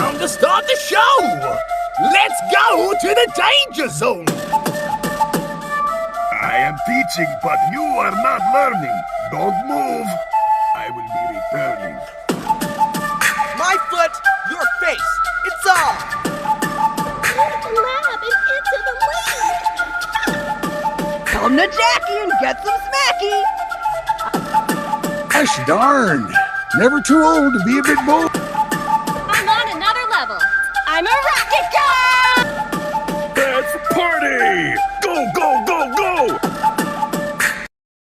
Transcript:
time to start the show! Let's go to the danger zone! I am teaching, but you are not learning. Don't move. I will be returning. My foot, your face. It's on. Out of the lab and into the league. Come to Jackie and get some smacky. Gosh darn! Never too old to be a bit bold. I'm on another level. I'm a rocket guy!